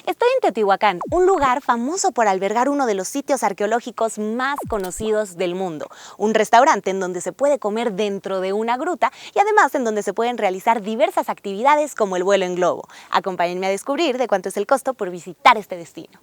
Estoy en Teotihuacán, un lugar famoso por albergar uno de los sitios arqueológicos más conocidos del mundo. Un restaurante en donde se puede comer dentro de una gruta y además en donde se pueden realizar diversas actividades como el vuelo en globo. Acompáñenme a descubrir de cuánto es el costo por visitar este destino.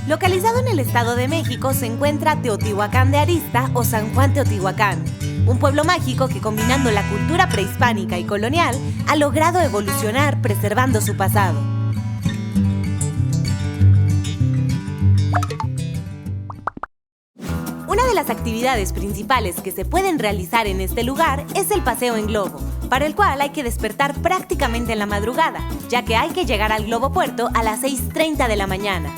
Localizado en el Estado de México se encuentra Teotihuacán de Arista o San Juan Teotihuacán, un pueblo mágico que combinando la cultura prehispánica y colonial ha logrado evolucionar preservando su pasado. Una de las actividades principales que se pueden realizar en este lugar es el paseo en globo, para el cual hay que despertar prácticamente en la madrugada, ya que hay que llegar al globo puerto a las 6:30 de la mañana.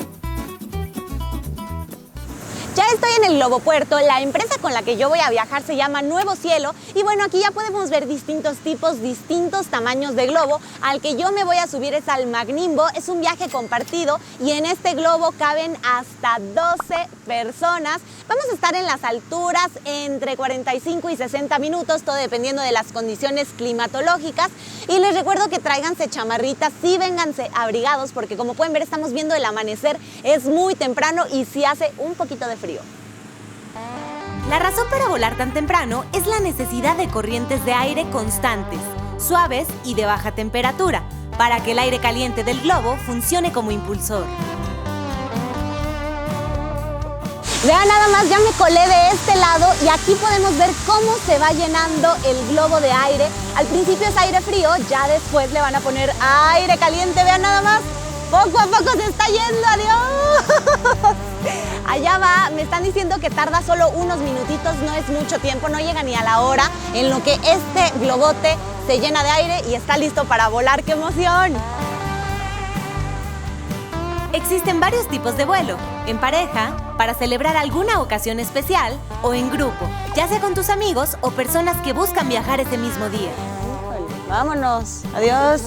Ya estoy en el Globo Puerto, la empresa con la que yo voy a viajar se llama Nuevo Cielo y bueno, aquí ya podemos ver distintos tipos, distintos tamaños de globo. Al que yo me voy a subir es al Magnimbo, es un viaje compartido y en este globo caben hasta 12 personas. Vamos a estar en las alturas entre 45 y 60 minutos, todo dependiendo de las condiciones climatológicas. Y les recuerdo que tráiganse chamarritas, sí vénganse abrigados porque como pueden ver estamos viendo el amanecer, es muy temprano y sí hace un poquito de frío. La razón para volar tan temprano es la necesidad de corrientes de aire constantes, suaves y de baja temperatura, para que el aire caliente del globo funcione como impulsor. Vean nada más, ya me colé de este lado y aquí podemos ver cómo se va llenando el globo de aire. Al principio es aire frío, ya después le van a poner aire caliente, vean nada más. Poco a poco se está yendo, ¡adiós! Allá va, me están diciendo que tarda solo unos minutitos, no es mucho tiempo, no llega ni a la hora, en lo que este globote se llena de aire y está listo para volar. ¡Qué emoción! Existen varios tipos de vuelo, en pareja, para celebrar alguna ocasión especial o en grupo, ya sea con tus amigos o personas que buscan viajar ese mismo día. Vámonos, adiós.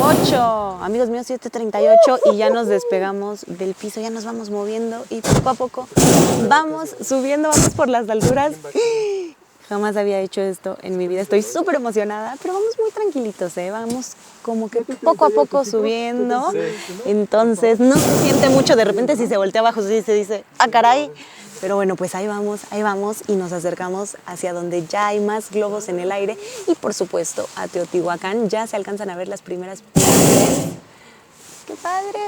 7:38, amigos míos, 7:38 y ya nos despegamos del piso, ya nos vamos moviendo y poco a poco vamos subiendo, vamos por las alturas. Jamás había hecho esto en mi vida, estoy súper emocionada, pero vamos muy tranquilitos, vamos como que poco a poco subiendo, entonces no se siente mucho, de repente si se voltea abajo sí se dice, ¡ah, caray! Pero bueno, pues ahí vamos y nos acercamos hacia donde ya hay más globos en el aire y por supuesto a Teotihuacán ya se alcanzan a ver las primeras pirámides. ¡Qué padre!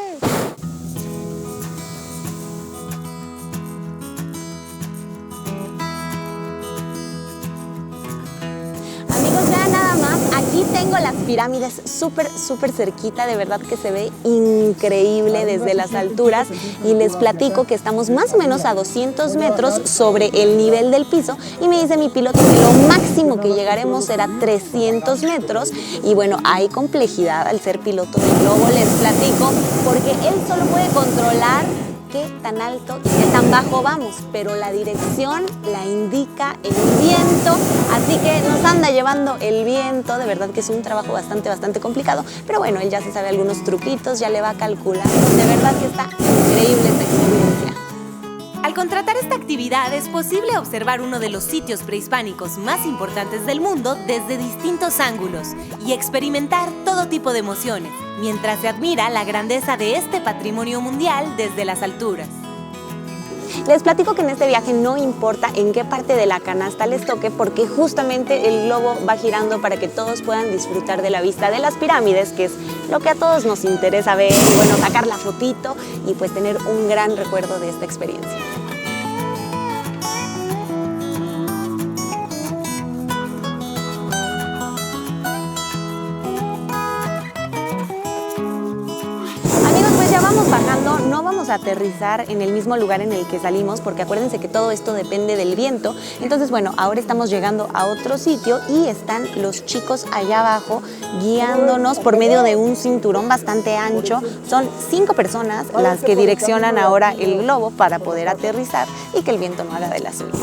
Amigos, vean nada más, aquí tengo las pirámides súper cerquita, de verdad que se ve increíble desde las alturas y les platico que estamos más o menos a 200 metros sobre el nivel del piso y me dice mi piloto que lo máximo que llegaremos será 300 metros y bueno, hay complejidad al ser piloto de globo, les platico, porque él solo puede controlar qué tan alto y qué tan bajo vamos, pero la dirección la indica el viento, así que nos anda llevando el viento, de verdad que es un trabajo bastante complicado, pero bueno, él ya se sabe algunos truquitos, ya le va calculando, de verdad que está increíble esta experiencia. Al contratar esta actividad es posible observar uno de los sitios prehispánicos más importantes del mundo desde distintos ángulos y experimentar todo tipo de emociones, mientras se admira la grandeza de este patrimonio mundial desde las alturas. Les platico que en este viaje no importa en qué parte de la canasta les toque porque justamente el globo va girando para que todos puedan disfrutar de la vista de las pirámides, que es lo que a todos nos interesa ver, y bueno, sacar la fotito y pues tener un gran recuerdo de esta experiencia. Ya vamos bajando, no vamos a aterrizar en el mismo lugar en el que salimos porque acuérdense que todo esto depende del viento. Entonces bueno, ahora estamos llegando a otro sitio y están los chicos allá abajo guiándonos por medio de un cinturón bastante ancho. Son 5 personas las que direccionan ahora el globo para poder aterrizar y que el viento no haga de las suyas.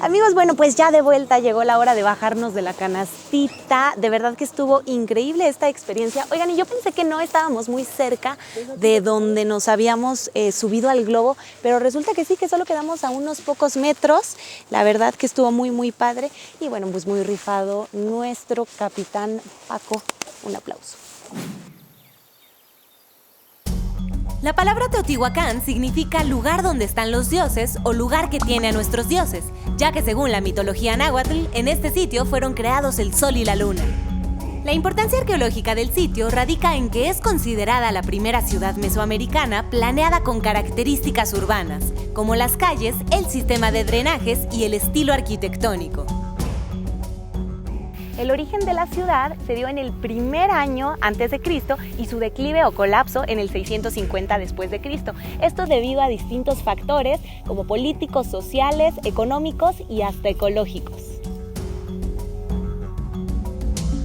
Amigos, bueno, pues ya de vuelta llegó la hora de bajarnos de la canastita. De verdad que estuvo increíble esta experiencia. Oigan, y yo pensé que no estábamos muy cerca de donde nos habíamos subido al globo, pero resulta que sí, que solo quedamos a unos pocos metros. La verdad que estuvo muy, muy padre. Y bueno, pues muy rifado nuestro capitán Paco. Un aplauso. La palabra Teotihuacán significa lugar donde están los dioses o lugar que tiene a nuestros dioses, ya que según la mitología náhuatl, en este sitio fueron creados el sol y la luna. La importancia arqueológica del sitio radica en que es considerada la primera ciudad mesoamericana planeada con características urbanas, como las calles, el sistema de drenajes y el estilo arquitectónico. El origen de la ciudad se dio en el primer año antes de Cristo y su declive o colapso en el 650 después de Cristo. Esto debido a distintos factores como políticos, sociales, económicos y hasta ecológicos.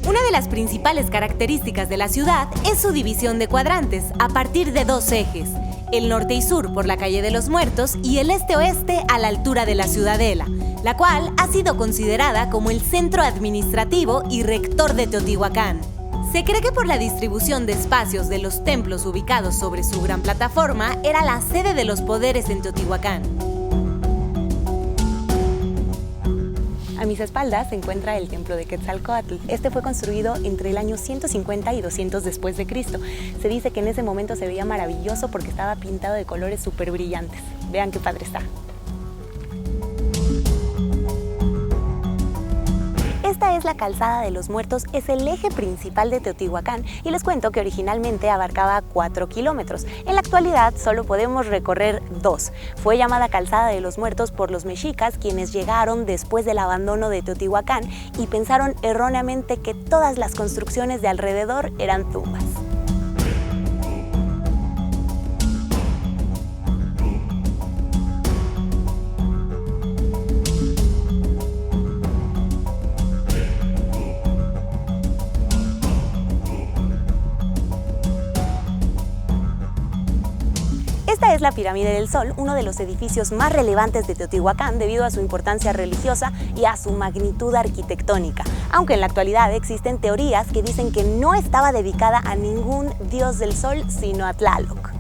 Una de las principales características de la ciudad es su división de cuadrantes a partir de dos ejes, el norte y sur por la calle de los Muertos y el este-oeste a la altura de la Ciudadela, la cual ha sido considerada como el centro administrativo y rector de Teotihuacán. Se cree que por la distribución de espacios de los templos ubicados sobre su gran plataforma era la sede de los poderes en Teotihuacán. A mis espaldas se encuentra el templo de Quetzalcóatl. Este fue construido entre el año 150 y 200 después de Cristo. Se dice que en ese momento se veía maravilloso porque estaba pintado de colores súper brillantes. Vean qué padre está. Esta es la Calzada de los Muertos, es el eje principal de Teotihuacán y les cuento que originalmente abarcaba 4 kilómetros. En la actualidad solo podemos recorrer 2. Fue llamada Calzada de los Muertos por los mexicas, quienes llegaron después del abandono de Teotihuacán y pensaron erróneamente que todas las construcciones de alrededor eran tumbas. Esta es la Pirámide del Sol, uno de los edificios más relevantes de Teotihuacán debido a su importancia religiosa y a su magnitud arquitectónica, aunque en la actualidad existen teorías que dicen que no estaba dedicada a ningún dios del sol, sino a Tlaloc.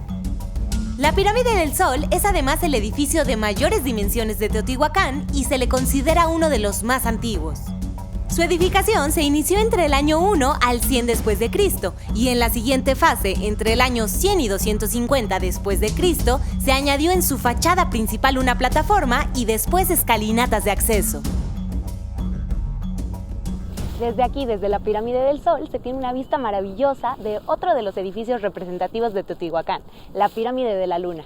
La Pirámide del Sol es además el edificio de mayores dimensiones de Teotihuacán y se le considera uno de los más antiguos. Su edificación se inició entre el año 1 al 100 después de Cristo y en la siguiente fase, entre el año 100 y 250 después de Cristo, se añadió en su fachada principal una plataforma y después escalinatas de acceso. Desde aquí, desde la Pirámide del Sol, se tiene una vista maravillosa de otro de los edificios representativos de Teotihuacán, la Pirámide de la Luna.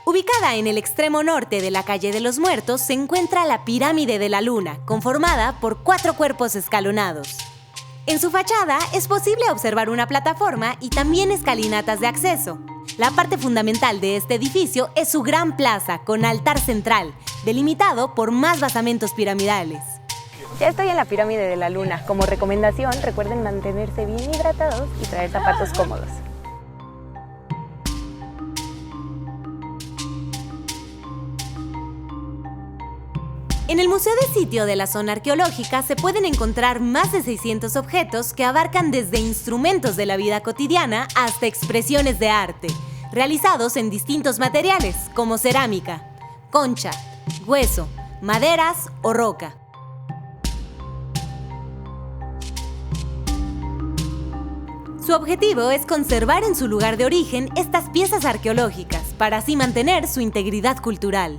Ubicada en el extremo norte de la calle de los Muertos se encuentra la Pirámide de la Luna, conformada por 4 cuerpos escalonados. En su fachada es posible observar una plataforma y también escalinatas de acceso. La parte fundamental de este edificio es su gran plaza con altar central, delimitado por más basamentos piramidales. Ya estoy en la Pirámide de la Luna. Como recomendación, recuerden mantenerse bien hidratados y traer zapatos cómodos. En el Museo de Sitio de la Zona Arqueológica se pueden encontrar más de 600 objetos que abarcan desde instrumentos de la vida cotidiana hasta expresiones de arte, realizados en distintos materiales como cerámica, concha, hueso, maderas o roca. Su objetivo es conservar en su lugar de origen estas piezas arqueológicas para así mantener su integridad cultural.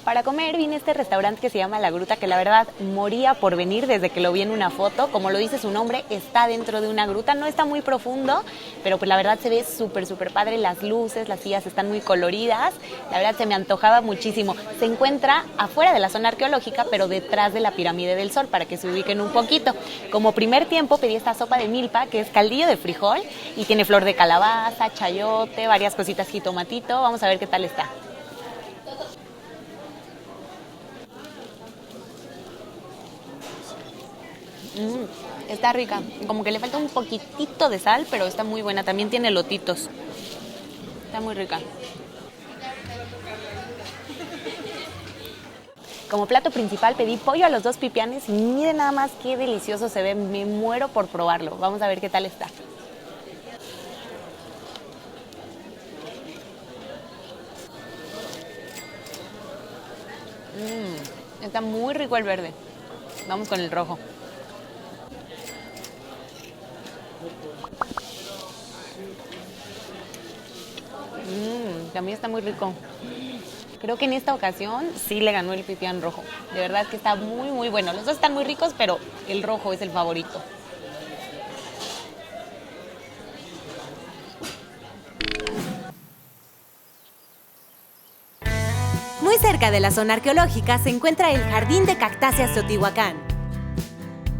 Para comer vine a este restaurante que se llama La Gruta, que la verdad moría por venir desde que lo vi en una foto. Como lo dice su nombre, está dentro de una gruta, no está muy profundo, pero pues la verdad se ve súper padre, las luces, las sillas están muy coloridas, la verdad se me antojaba muchísimo. Se encuentra afuera de la zona arqueológica, pero detrás de la Pirámide del Sol, para que se ubiquen un poquito. Como primer tiempo pedí esta sopa de milpa, que es caldillo de frijol, y tiene flor de calabaza, chayote, varias cositas, jitomatito. Vamos a ver qué tal está. Está rica. Como que le falta un poquitito de sal, pero está muy buena. También tiene elotitos. Está muy rica. Como plato principal pedí pollo a los 2 pipianes y miren nada más qué delicioso se ve. Me muero por probarlo. Vamos a ver qué tal está. Está muy rico el verde. Vamos con el rojo. También está muy rico. Creo que en esta ocasión sí le ganó el pipián rojo. De verdad que está muy, muy bueno. Los dos están muy ricos, pero el rojo es el favorito. Muy cerca de la zona arqueológica se encuentra el Jardín de Cactáceas Teotihuacán,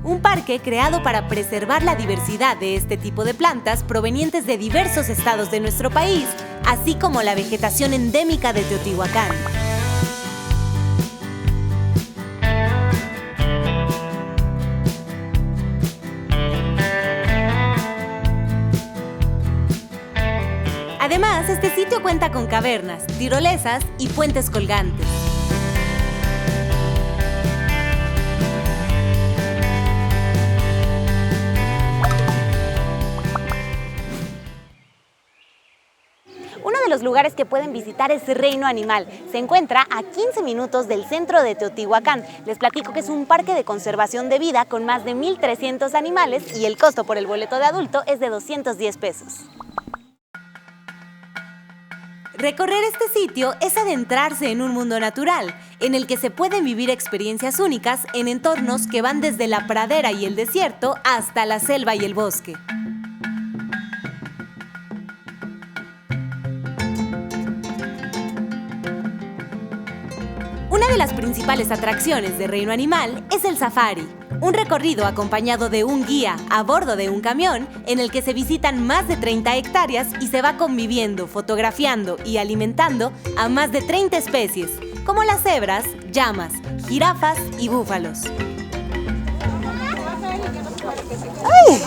un parque creado para preservar la diversidad de este tipo de plantas provenientes de diversos estados de nuestro país, así como la vegetación endémica de Teotihuacán. Además, este sitio cuenta con cavernas, tirolesas y puentes colgantes. Uno de los lugares que pueden visitar es Reino Animal. Se encuentra a 15 minutos del centro de Teotihuacán. Les platico que es un parque de conservación de vida con más de 1,300 animales y el costo por el boleto de adulto es de 210 pesos. Recorrer este sitio es adentrarse en un mundo natural, en el que se pueden vivir experiencias únicas en entornos que van desde la pradera y el desierto hasta la selva y el bosque. Una de las principales atracciones de Reino Animal es el safari, un recorrido acompañado de un guía a bordo de un camión en el que se visitan más de 30 hectáreas y se va conviviendo, fotografiando y alimentando a más de 30 especies, como las cebras, llamas, jirafas y búfalos. ¡Ay!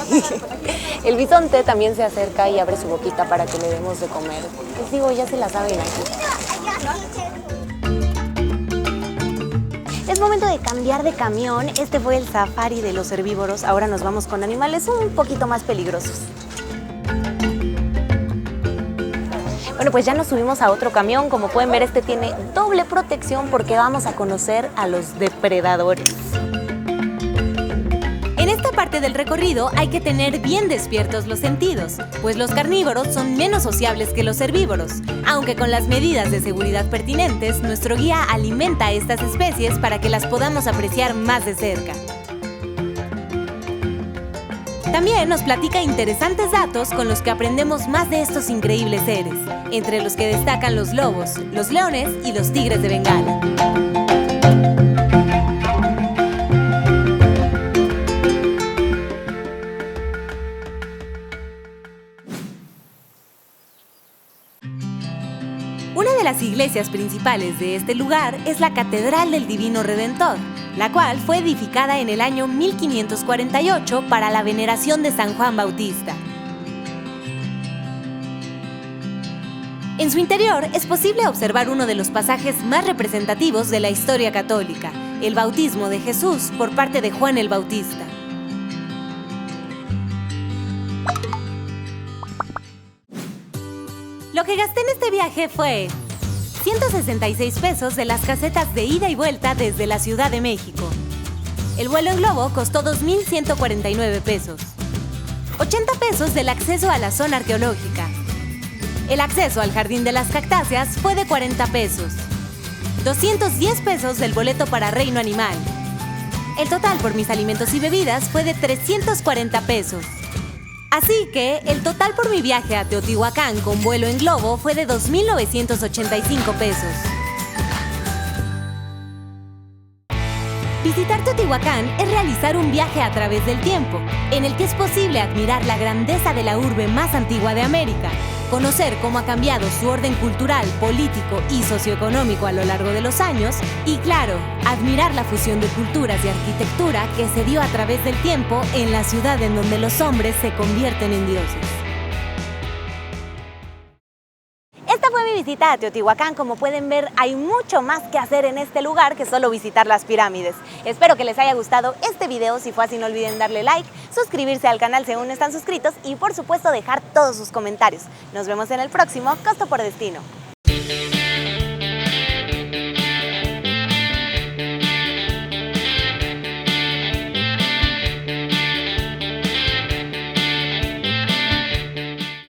El bisonte también se acerca y abre su boquita para que le demos de comer. Les digo, ya se la saben aquí. Es momento de cambiar de camión. Este fue el safari de los herbívoros. Ahora nos vamos con animales un poquito más peligrosos. Bueno, pues ya nos subimos a otro camión. Como pueden ver, este tiene doble protección porque vamos a conocer a los depredadores. En esta parte del recorrido hay que tener bien despiertos los sentidos, pues los carnívoros son menos sociables que los herbívoros, aunque con las medidas de seguridad pertinentes, nuestro guía alimenta a estas especies para que las podamos apreciar más de cerca. También nos platica interesantes datos con los que aprendemos más de estos increíbles seres, entre los que destacan los lobos, los leones y los tigres de Bengala. Una de las iglesias principales de este lugar es la Catedral del Divino Redentor, la cual fue edificada en el año 1548 para la veneración de San Juan Bautista. En su interior es posible observar uno de los pasajes más representativos de la historia católica, el bautismo de Jesús por parte de Juan el Bautista. Lo que gasté en este viaje fue 166 pesos de las casetas de ida y vuelta desde la Ciudad de México. El vuelo en globo costó 2,149 pesos. 80 pesos del acceso a la zona arqueológica. El acceso al Jardín de las Cactáceas fue de 40 pesos. 210 pesos del boleto para Reino Animal. El total por mis alimentos y bebidas fue de 340 pesos. Así que el total por mi viaje a Teotihuacán con vuelo en globo fue de 2,985 pesos. Visitar Teotihuacán es realizar un viaje a través del tiempo, en el que es posible admirar la grandeza de la urbe más antigua de América, conocer cómo ha cambiado su orden cultural, político y socioeconómico a lo largo de los años y, claro, admirar la fusión de culturas y arquitectura que se dio a través del tiempo en la ciudad en donde los hombres se convierten en dioses. Esta fue mi visita a Teotihuacán. Como pueden ver, hay mucho más que hacer en este lugar que solo visitar las pirámides. Espero que les haya gustado este video. Si fue así, no olviden darle like, suscribirse al canal si aún no están suscritos y, por supuesto, dejar todos sus comentarios. Nos vemos en el próximo Costo por Destino.